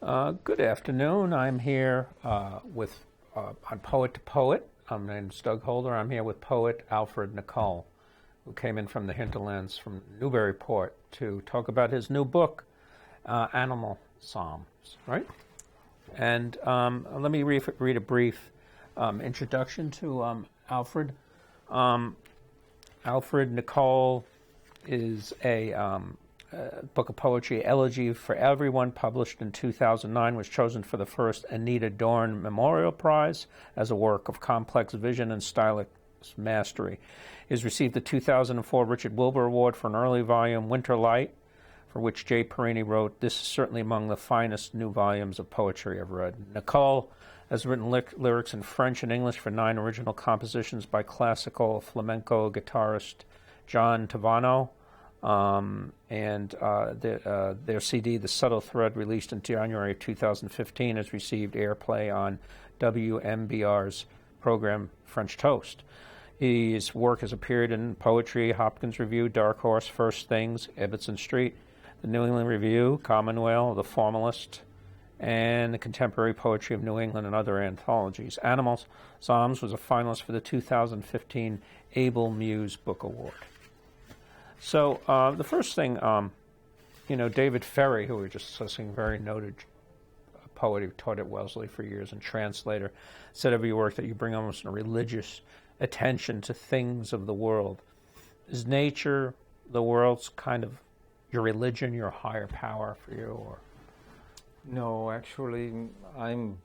Good afternoon. I'm here with on Poet to Poet. My name is Doug Holder. I'm here with poet Alfred Nicol, who came in from the hinterlands from Newburyport to talk about his new book, Animal Psalms, right? And let me read a brief introduction to Alfred. Alfred Nicol is a book of poetry, Elegy for Everyone, published in 2009, was chosen for the first Anita Dorn Memorial Prize as a work of complex vision and stylistic mastery. He has received the 2004 Richard Wilbur Award for an early volume, Winter Light, for which Jay Parini wrote, "This is certainly among the finest new volumes of poetry I've read." Nicol has written lyrics in French and English for 9 original compositions by classical flamenco guitarist John Tavano. Their CD, The Subtle Thread, released in January of 2015, has received airplay on WMBR's program French Toast. His work has appeared in Poetry, Hopkins Review, Dark Horse, First Things, Ibbotson Street, the New England Review, Commonweal, The Formalist, and the Contemporary Poetry of New England and other anthologies. Animal Psalms was a finalist for the 2015 Able Muse Book Award. So the first thing, David Ferry, who we were just discussing, very noted poet who taught at Wellesley for years and translator, said of your work that you bring almost a religious attention to things of the world. Is nature, the world's kind of your religion, your higher power for you? Or? No, actually, I'm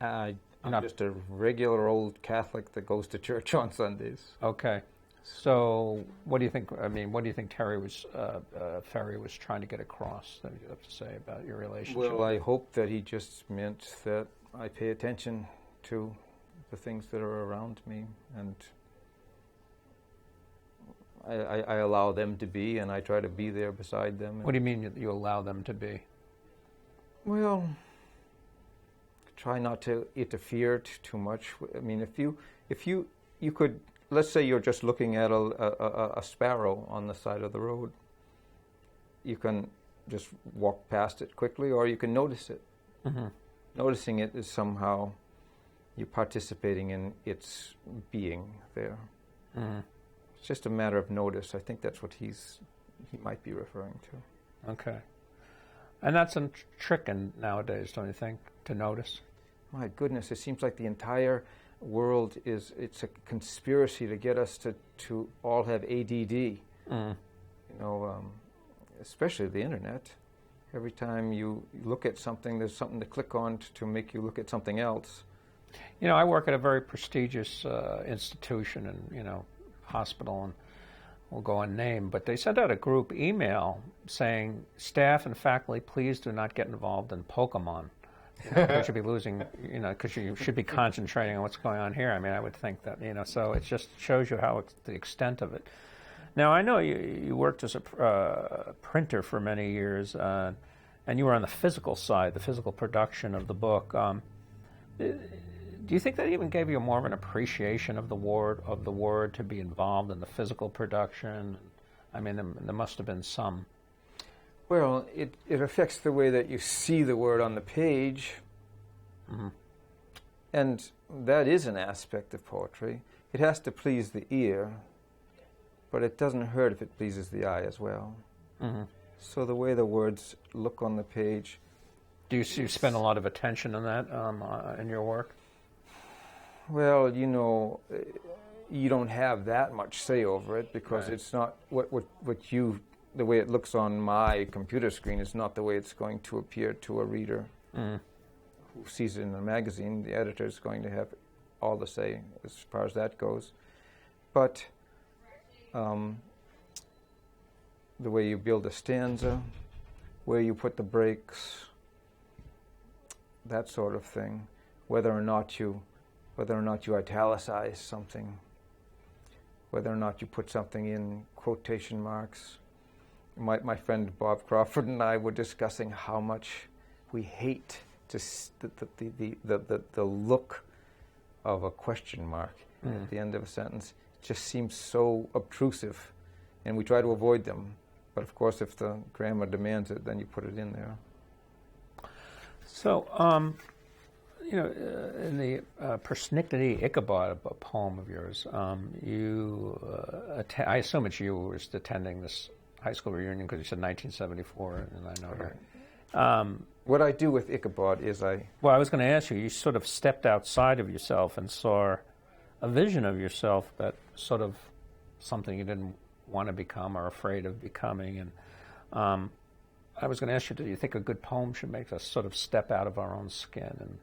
just a regular old Catholic that goes to church on Sundays. Okay. So, what do you think? I mean, what do you think Ferry was trying to get across? That you have to say about your relationship? Well, I hope that he just meant that I pay attention to the things that are around me, and I allow them to be, and I try to be there beside them. What do you mean you allow them to be? Well, try not to interfere too much. I mean, if you could. Let's say you're just looking at a sparrow on the side of the road. You can just walk past it quickly, or you can notice it. Mm-hmm. Noticing it is somehow you're participating in its being there. Mm-hmm. It's just a matter of notice. I think that's what he might be referring to. Okay. And that's a trick nowadays, don't you think, to notice? My goodness, it seems like the entire world it's a conspiracy to get us to all have ADD. Mm. Especially the internet. Every time you look at something, there's something to click on to make you look at something else. I work at a very prestigious institution and hospital, and we'll go unnamed, but they sent out a group email saying, "Staff and faculty, please do not get involved in Pokemon. You should be losing, because you should be concentrating on what's going on here." I mean, I would think that, so it just shows you how the extent of it. Now, I know you worked as a printer for many years, and you were on the physical side, the physical production of the book. Do you think that even gave you more of an appreciation of the word to be involved in the physical production? I mean, there must have been some. Well, it affects the way that you see the word on the page. Mm-hmm. And that is an aspect of poetry. It has to please the ear, but it doesn't hurt if it pleases the eye as well. Mm-hmm. So the way the words look on the page. Do you spend a lot of attention on that in your work? Well, you don't have that much say over it because right. It's not the way it looks on my computer screen is not the way it's going to appear to a reader who sees it in a magazine. The editor is going to have all the say as far as that goes. But the way you build a stanza, where you put the breaks, that sort of thing, whether or not you italicize something, whether or not you put something in quotation marks. My friend Bob Crawford and I were discussing how much we hate the look of a question mark at the end of a sentence. It just seems so obtrusive, and we try to avoid them. But of course, if the grammar demands it, then you put it in there. So, in the Persnickety Ichabod, a poem of yours, I assume it's you who was attending this high school reunion because you said 1974, and I know that. What I do with Ichabod is Well, I was going to ask you, you sort of stepped outside of yourself and saw a vision of yourself that sort of something you didn't want to become or afraid of becoming. And I was going to ask you, do you think a good poem should make us sort of step out of our own skin and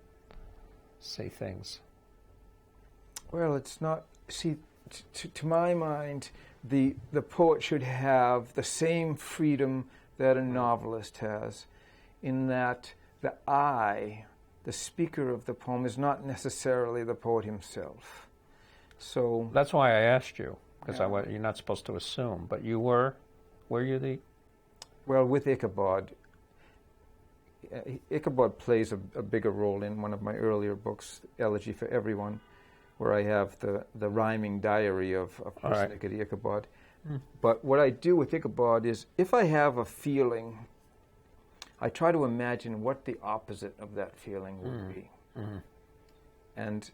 say things? Well, it's not. See, to my mind, the poet should have the same freedom that a novelist has, in that the I, the speaker of the poem, is not necessarily the poet himself. So that's why I asked you, because you're not supposed to assume, but you were you the? Well, with Ichabod, Ichabod plays a bigger role in one of my earlier books, Elegy for Everyone, where I have the rhyming diary of Persnickety Ichabod. Mm. But what I do with Ichabod is, if I have a feeling, I try to imagine what the opposite of that feeling would be. Mm. And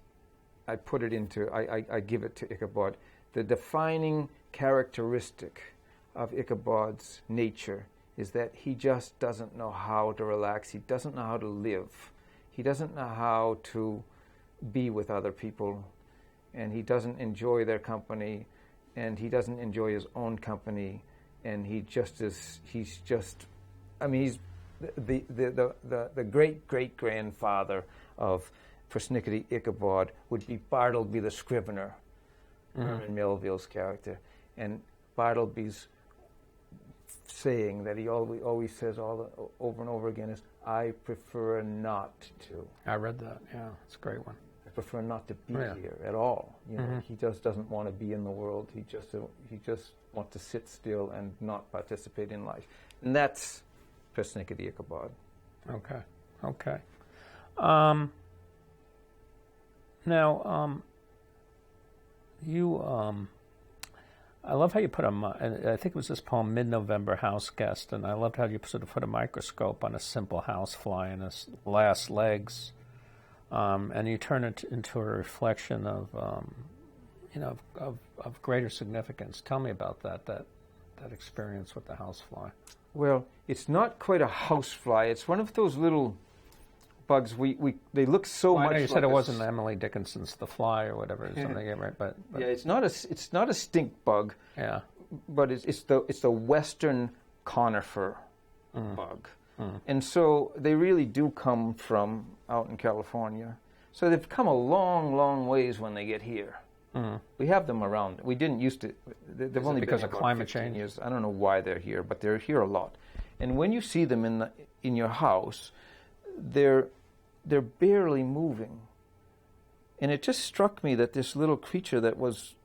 I put it into, I give it to Ichabod. The defining characteristic of Ichabod's nature is that he just doesn't know how to relax. He doesn't know how to live. He doesn't know how to be with other people. And he doesn't enjoy their company. And he doesn't enjoy his own company. And he's the great-great-grandfather of Persnickety Ichabod would be Bartleby the Scrivener, Herman Melville's character. And Bartleby's saying that he always says over and over again is, I prefer not to. I read that, yeah, it's a great one. I prefer not to be here at all. You know, he just doesn't want to be in the world. He just wants to sit still and not participate in life. And that's Persnickety Ichabod. Okay. Now, I love how you put I think it was this poem, Mid-November House Guest, and I loved how you sort of put a microscope on a simple housefly and its last legs, and you turn it into a reflection of greater significance. Tell me about that experience with the housefly. Well, it's not quite a housefly. It's one of those little bugs. They look so much. I know you like said it wasn't Emily Dickinson's The Fly or whatever. Something, right? But yeah, it's not a stink bug. Yeah, but it's the western conifer bug, and so they really do come from out in California. So they've come a long, long ways when they get here. We have them around. We didn't used to. They've only because been of climate change. Years. I don't know why they're here, but they're here a lot. And when you see them in your house, they're barely moving. And it just struck me that this little creature that was,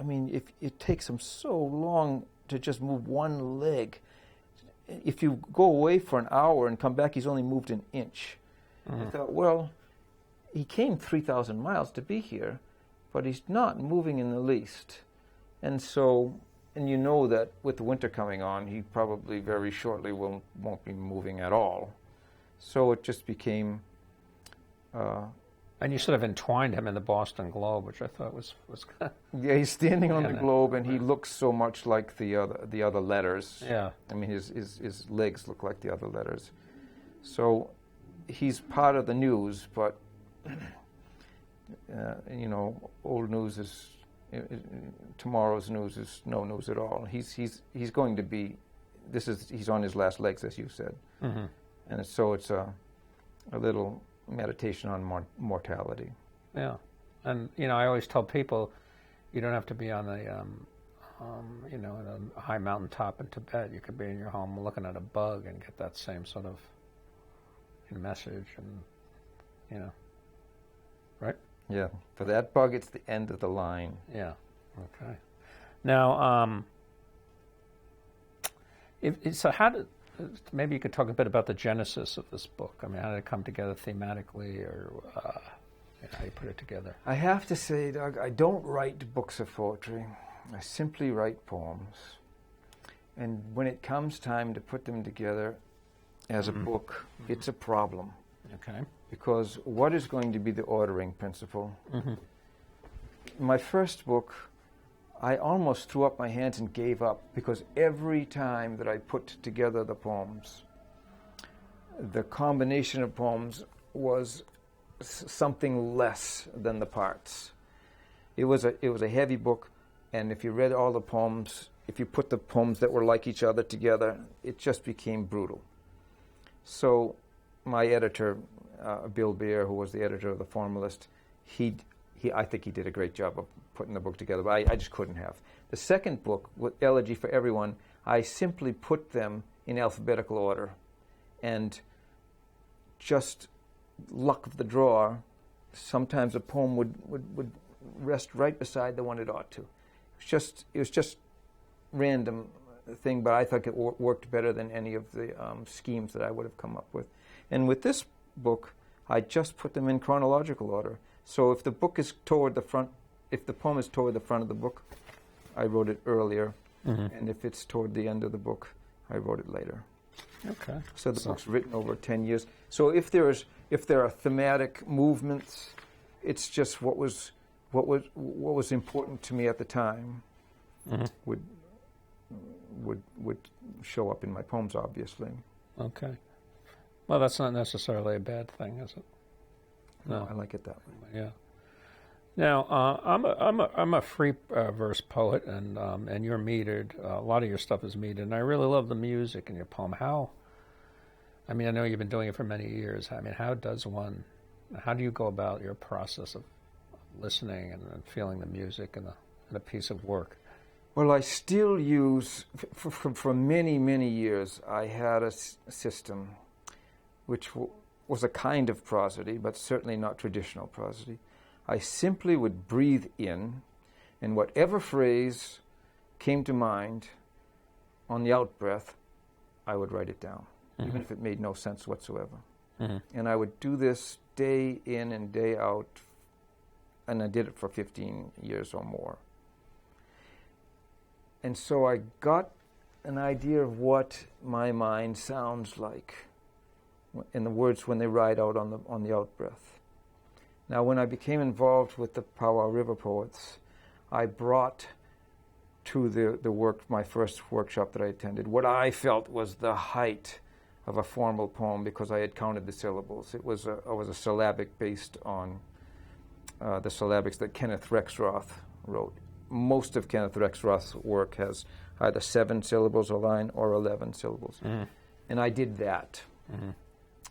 if it takes him so long to just move one leg. If you go away for an hour and come back, he's only moved an inch. I thought, well, he came 3,000 miles to be here, but he's not moving in the least. And so, you know that with the winter coming on, he probably very shortly won't be moving at all. So it just became... and you sort of entwined him in the Boston Globe, which I thought was kind of... Yeah, he's standing on the globe, and he looks so much like the other letters. Yeah. His legs look like the other letters. So he's part of the news, but... old news is tomorrow's news is no news at all. He's going to be. He's on his last legs, as you said, and so it's a little meditation on mortality. Yeah, and I always tell people, you don't have to be on a at a high mountaintop in Tibet. You could be in your home looking at a bug and get that same sort of message, and right. Yeah, for that bug, it's the end of the line. Yeah, okay. Now, so maybe you could talk a bit about the genesis of this book. How did it come together thematically, or how you put it together? I have to say, Doug, I don't write books of poetry. I simply write poems. And when it comes time to put them together as a book, it's a problem. Okay. Because what is going to be the ordering principle? Mm-hmm. My first book, I almost threw up my hands and gave up, because every time that I put together the poems, the combination of poems was something less than the parts. It was a heavy book, and if you read all the poems, if you put the poems that were like each other together, it just became brutal. So my editor, Bill Beer, who was the editor of The Formalist, I think he did a great job of putting the book together, but I just couldn't have. The second book, with Elegy for Everyone, I simply put them in alphabetical order, and just luck of the draw, sometimes a poem would rest right beside the one it ought to. It was just random thing, but I think it worked better than any of the schemes that I would have come up with. And with this book, I just put them in chronological order. So if the book is toward the front, if the poem is toward the front of the book, I wrote it earlier, and if it's toward the end of the book, I wrote it later. Okay. So the book's written over 10 years. So if there are thematic movements, it's just what was important to me at the time would show up in my poems, obviously. Okay. Well, that's not necessarily a bad thing, is it? No, I like it that way. Yeah. Now, I'm a free verse poet, and you're metered. A lot of your stuff is metered, and I really love the music in your poem. I know you've been doing it for many years. How do you go about your process of listening and feeling the music in a piece of work? Well, I still use, for many, many years, I had a system which was a kind of prosody, but certainly not traditional prosody. I simply would breathe in, and whatever phrase came to mind on the out-breath, I would write it down, even if it made no sense whatsoever. And I would do this day in and day out, and I did it for 15 years or more. And so I got an idea of what my mind sounds like in the words when they ride out on the out-breath. Now, when I became involved with the Powwow River Poets, I brought to the work, my first workshop that I attended, what I felt was the height of a formal poem, because I had counted the syllables. It was a syllabic based on the syllabics that Kenneth Rexroth wrote. Most of Kenneth Rexroth's work has either 7 syllables a line or 11 syllables, and I did that.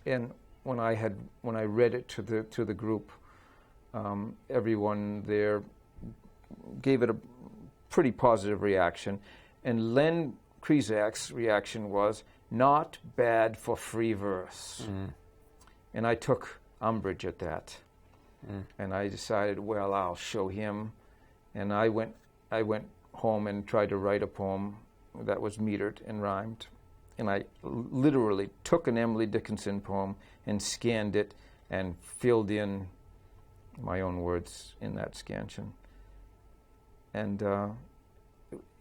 And when I read it to the group, everyone there gave it a pretty positive reaction, and Len Krizak's reaction was, "Not bad for free verse." And I took umbrage at that, and I decided, well, I'll show him. And I went home and tried to write a poem that was metered and rhymed. And I literally took an Emily Dickinson poem and scanned it and filled in my own words in that scansion. And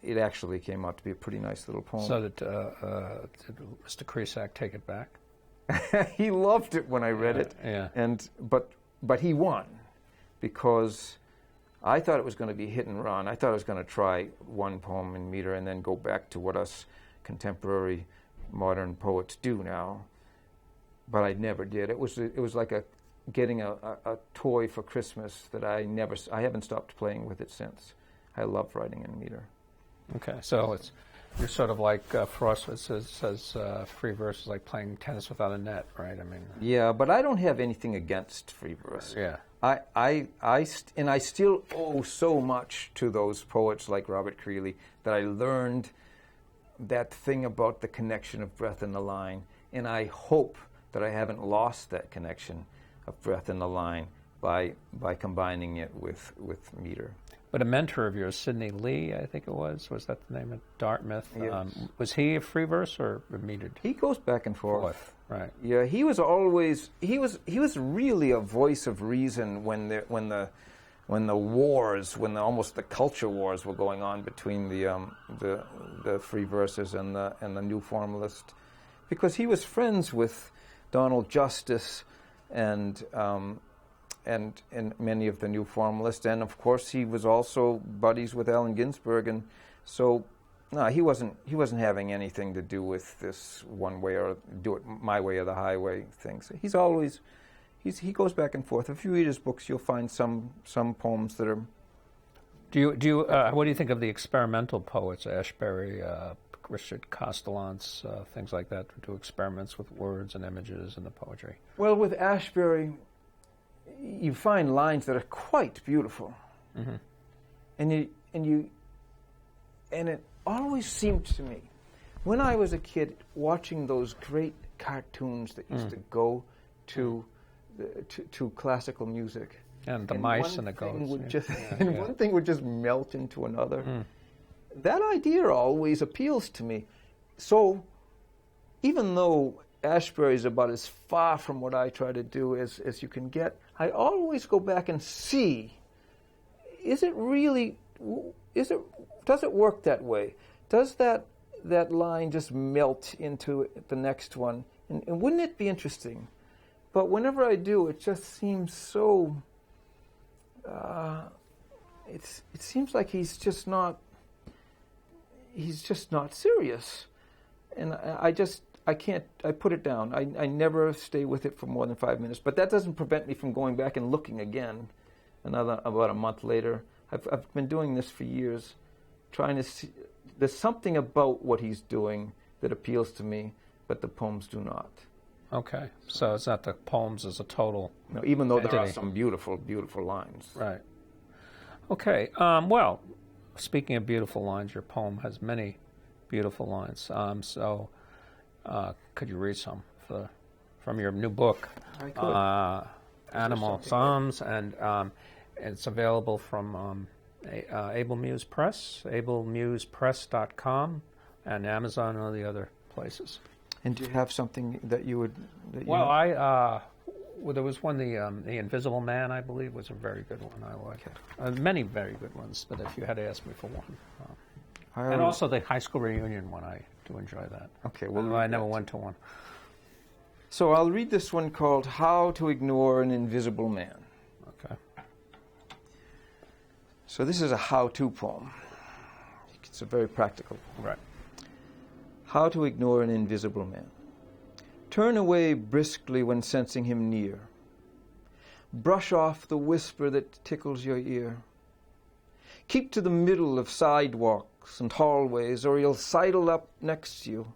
it actually came out to be a pretty nice little poem. So did Mr. Krizak take it back? He loved it when I read it. Yeah. But he won, because I thought it was going to be hit and run. I thought I was going to try one poem in meter and then go back to what us contemporary modern poets do now. But I never did. It was like getting a toy for Christmas that I haven't stopped playing with it since. I love writing in meter. Okay, so you're sort of like Frost says free verse is like playing tennis without a net, right? Yeah, but I don't have anything against free verse. Yeah. I still owe so much to those poets like Robert Creeley, that I learned that thing about the connection of breath in the line, and I hope that I haven't lost that connection of breath in the line by combining it with meter. But a mentor of yours, Sidney Lee, I think it was that the name of Dartmouth? Yes. Was he a free verse or metered? He goes back and forth. Right. Yeah, he was always he was really a voice of reason when the wars, almost the culture wars were going on between the free verses and the new formalist, because he was friends with Donald Justice and many of the new formalists. And of course, he was also buddies with Allen Ginsberg, and so no, he wasn't having anything to do with this one way or do it my way or the highway thing. So he goes back and forth. If you read his books, you'll find some poems that are. What do you think of the experimental poets, Ashbery, Richard Castellance, things like that, who do experiments with words and images in the poetry? Well, with Ashbery, you find lines that are quite beautiful, mm-hmm. and it always seemed to me, when I was a kid, watching those great cartoons that used to go to classical music. And the mice and the goats. One thing would just melt into another. Mm. That idea always appeals to me. So, even though Ashbery is about as far from what I try to do as you can get, I always go back and see, does it work that way? Does that line just melt into the next one? And wouldn't it be interesting? But whenever I do, it just seems so... it seems like he's just not serious, and I put it down. I never stay with it for more than 5 minutes, but that doesn't prevent me from going back and looking again about a month later. I've been doing this for years, trying to see. There's something about what he's doing that appeals to me, but the poems do not. Okay, so it's not the poems as a total. No, even though there are some beautiful, beautiful lines. Right. Okay. Well, speaking of beautiful lines, your poem has many beautiful lines. So, could you read some from your new book, I could. Animal Psalms, and it's available from Able Muse Press, ablemusepress.com, and Amazon and all the other places. And do you have something that you would? There was one, the Invisible Man, I believe, was a very good one. I like it. Many very good ones, but if you had to ask me for one, and also the high school reunion one, I do enjoy that. Okay, well, I never went to one. So I'll read this one called "How to Ignore an Invisible Man." Okay. So this is a how-to poem. It's a very practical poem. Right. How to ignore an invisible man. Turn away briskly when sensing him near. Brush off the whisper that tickles your ear. Keep to the middle of sidewalks and hallways, or he'll sidle up next to you,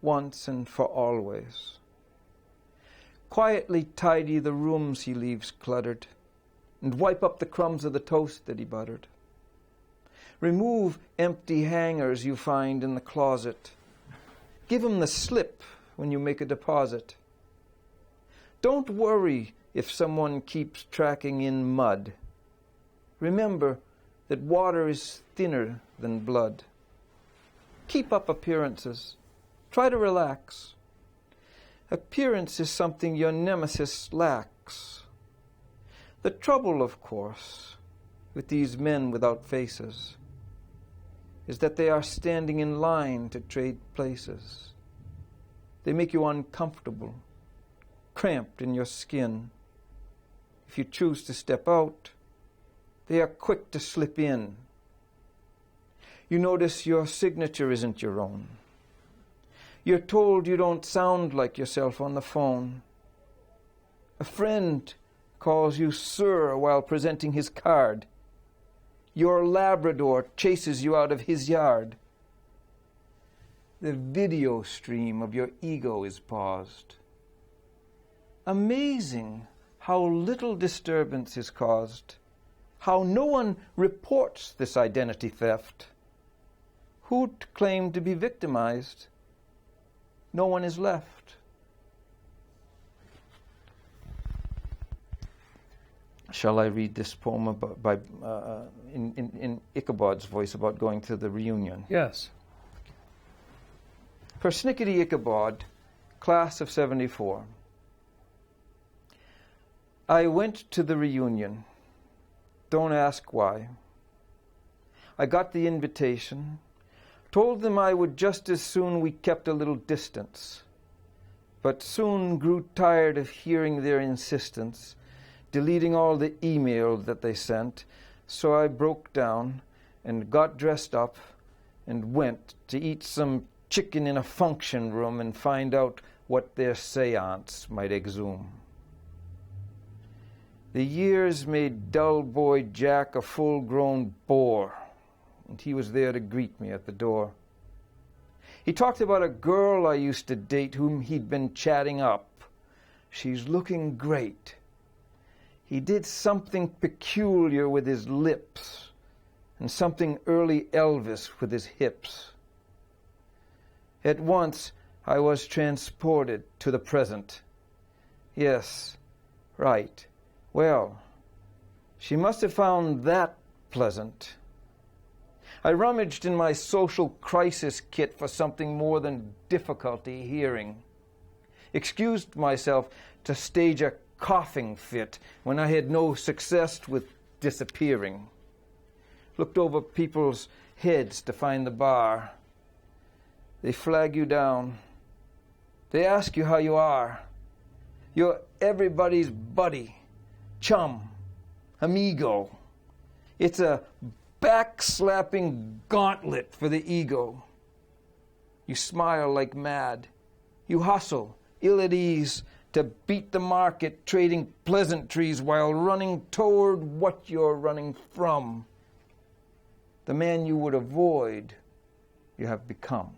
once and for always. Quietly tidy the rooms he leaves cluttered, and wipe up the crumbs of the toast that he buttered. Remove empty hangers you find in the closet. Give him the slip when you make a deposit. Don't worry if someone keeps tracking in mud. Remember that water is thinner than blood. Keep up appearances. Try to relax. Appearance is something your nemesis lacks. The trouble, of course, with these men without faces is that they are standing in line to trade places. They make you uncomfortable, cramped in your skin. If you choose to step out, they are quick to slip in. You notice your signature isn't your own. You're told you don't sound like yourself on the phone. A friend calls you sir while presenting his card. Your Labrador chases you out of his yard. The video stream of your ego is paused. Amazing how little disturbance is caused, how no one reports this identity theft. Who'd claim to be victimized? No one is left. Shall I read this poem in Ichabod's voice about going to the reunion? Yes. Persnickety Ichabod, class of 74. I went to the reunion. Don't ask why. I got the invitation, told them I would just as soon we kept a little distance. but soon grew tired of hearing their insistence, deleting all the email that they sent, so I broke down and got dressed up and went to eat some chicken in a function room and find out what their seance might exhume. The years made dull boy Jack a full-grown bore, and he was there to greet me at the door. He talked about a girl I used to date whom he'd been chatting up. She's looking great. He did something peculiar with his lips and something early Elvis with his hips. At once, I was transported to the present. Yes, right. Well, she must have found that pleasant. I rummaged in my social crisis kit for something more than difficulty hearing. Excused myself to stage a coughing fit when I had no success with disappearing. Looked over people's heads to find the bar. They flag you down. They ask you how you are. You're everybody's buddy, chum, amigo. It's a back-slapping gauntlet for the ego. You smile like mad. You hustle, ill at ease, to beat the market, trading pleasantries while running toward what you're running from. The man you would avoid, you have become.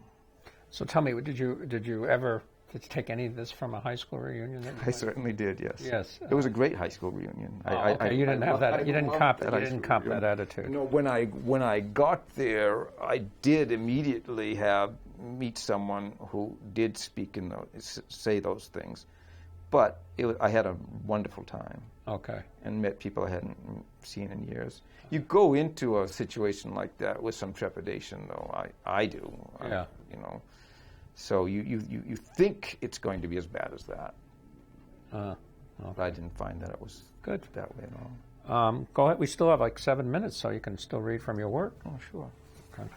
So tell me, did you ever take any of this from a high school reunion? I certainly did, yes. Yes. It was a great high school reunion. You didn't have that. You didn't cop that attitude. No, when I got there, I did immediately meet someone who did speak in say those things, but I had a wonderful time. Okay. And met people I hadn't seen in years. You go into a situation like that with some trepidation, though. I do. Yeah. So you think it's going to be as bad as that. Okay. But I didn't find that it was good that way at all. Go ahead. We still have like 7 minutes, so you can still read from your work. Oh, sure. Okay.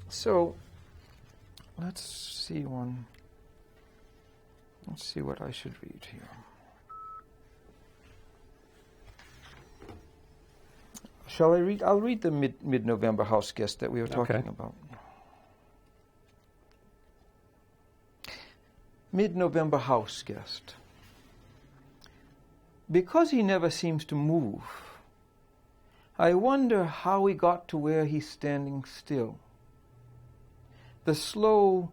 So, let's see what I should read here. Shall I read? I'll read the mid-November house guest that we were talking about. Mid-November house guest. Because he never seems to move, I wonder how he got to where he's standing still. The slow,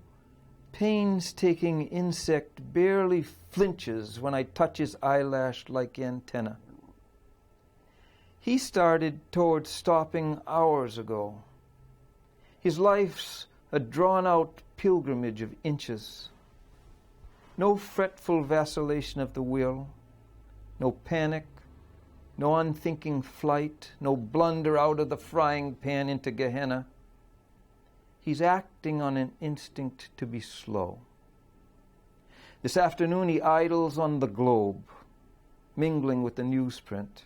painstaking insect barely flinches when I touch his eyelash-like antenna. He started toward stopping hours ago. His life's a drawn-out pilgrimage of inches. No fretful vacillation of the will, no panic, no unthinking flight, no blunder out of the frying pan into Gehenna. He's acting on an instinct to be slow. This afternoon he idles on the Globe, mingling with the newsprint.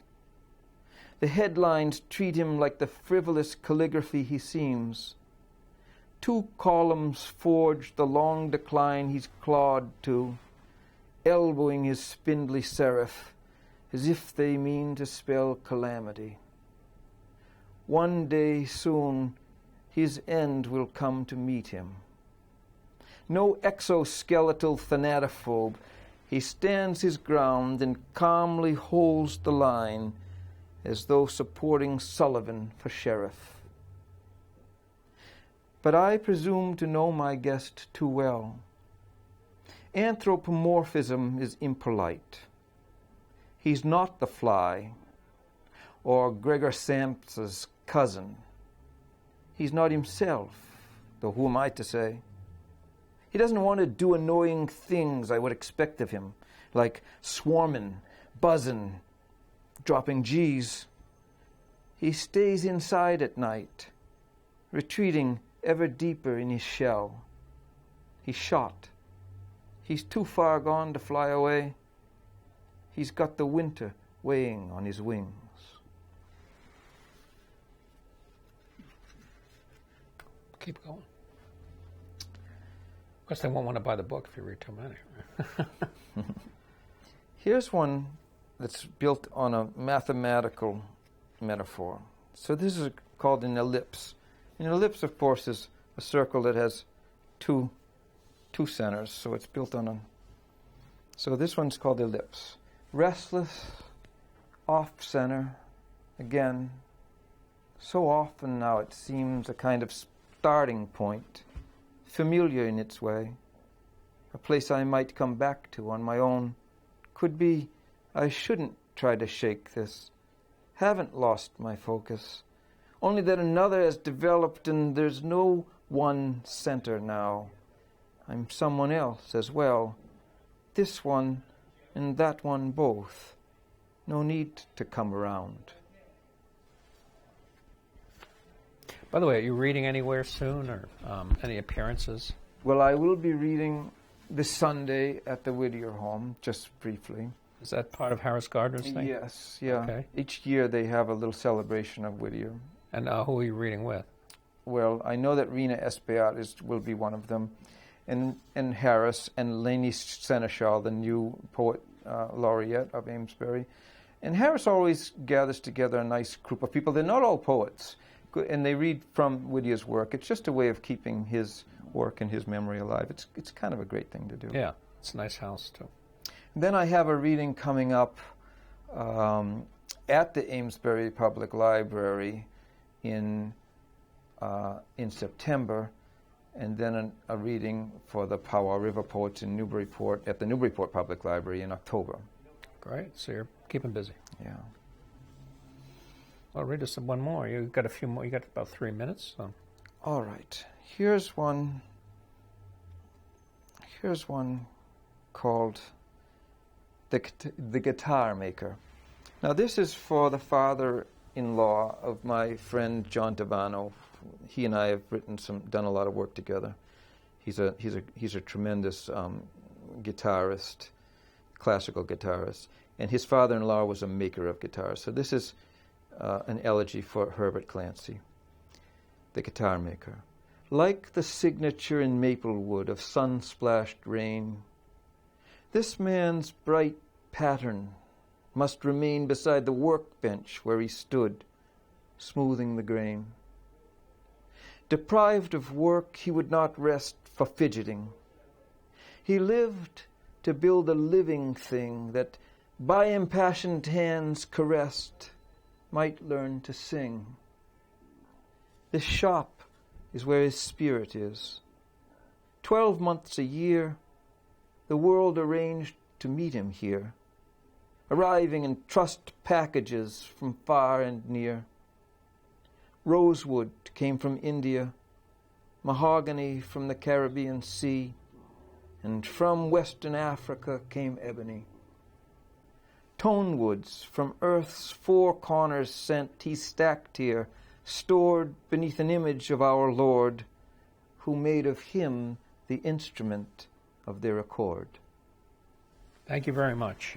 The headlines treat him like the frivolous calligraphy he seems. 2 columns forge the long decline he's clawed to, elbowing his spindly serif as if they mean to spell calamity. One day soon his end will come to meet him. No exoskeletal thanatophobe, he stands his ground and calmly holds the line as though supporting Sullivan for sheriff. But I presume to know my guest too well. Anthropomorphism is impolite. He's not the fly, or Gregor Samsa's cousin. He's not himself, though who am I to say? He doesn't want to do annoying things I would expect of him, like swarming, buzzing, dropping G's. He stays inside at night, retreating ever deeper in his shell. He's shot. He's too far gone to fly away. He's got the winter weighing on his wings. Keep going. Of course, they won't want to buy the book if you read too many. Here's one that's built on a mathematical metaphor. So this is called an ellipse. An ellipse, of course, is a circle that has two centers, so it's built on a... So this one's called ellipse. Restless, off-center, again, so often now it seems a kind of starting point, familiar in its way, a place I might come back to on my own. Could be I shouldn't try to shake this. Haven't lost my focus. Only that another has developed and there's no one center now. I'm someone else as well. This one and that one both. No need to come around. By the way, are you reading anywhere soon, or any appearances? Well, I will be reading this Sunday at the Whittier home, just briefly. Is that part of Harris Gardner's thing? Yes, yeah. Okay. Each year they have a little celebration of Whittier. And who are you reading with? Well, I know that Rena Espaillat will be one of them, and Harris, and Lainey Seneschal, the new poet laureate of Amesbury. And Harris always gathers together a nice group of people. They're not all poets, and they read from Whittier's work. It's just a way of keeping his work and his memory alive. It's kind of a great thing to do. Yeah, it's a nice house, too. Then I have a reading coming up at the Amesbury Public Library in September, and then a reading for the Powwow River Poets in Newburyport at the Newburyport Public Library in October. Great. So you're keeping busy. Yeah. Well, read us one more. You got a few more. You got about 3 minutes. So. All right. Here's one called The Guitar Maker. Now this is for the father-in-law of my friend John Tavano. He and I have done a lot of work together. He's a tremendous guitarist, classical guitarist, and his father-in-law was a maker of guitars. So this is an elegy for Herbert Clancy, the guitar maker. Like the signature in Maplewood of sun-splashed rain, this man's bright pattern must remain beside the workbench where he stood, smoothing the grain. Deprived of work, he would not rest for fidgeting. He lived to build a living thing that, by impassioned hands caressed, might learn to sing. This shop is where his spirit is. 12 months a year, the world arranged to meet him here, arriving in trussed packages from far and near. Rosewood came from India, mahogany from the Caribbean Sea, and from Western Africa came ebony. Tonewoods from earth's four corners sent he stacked here, stored beneath an image of our Lord, who made of him the instrument of their accord. Thank you very much.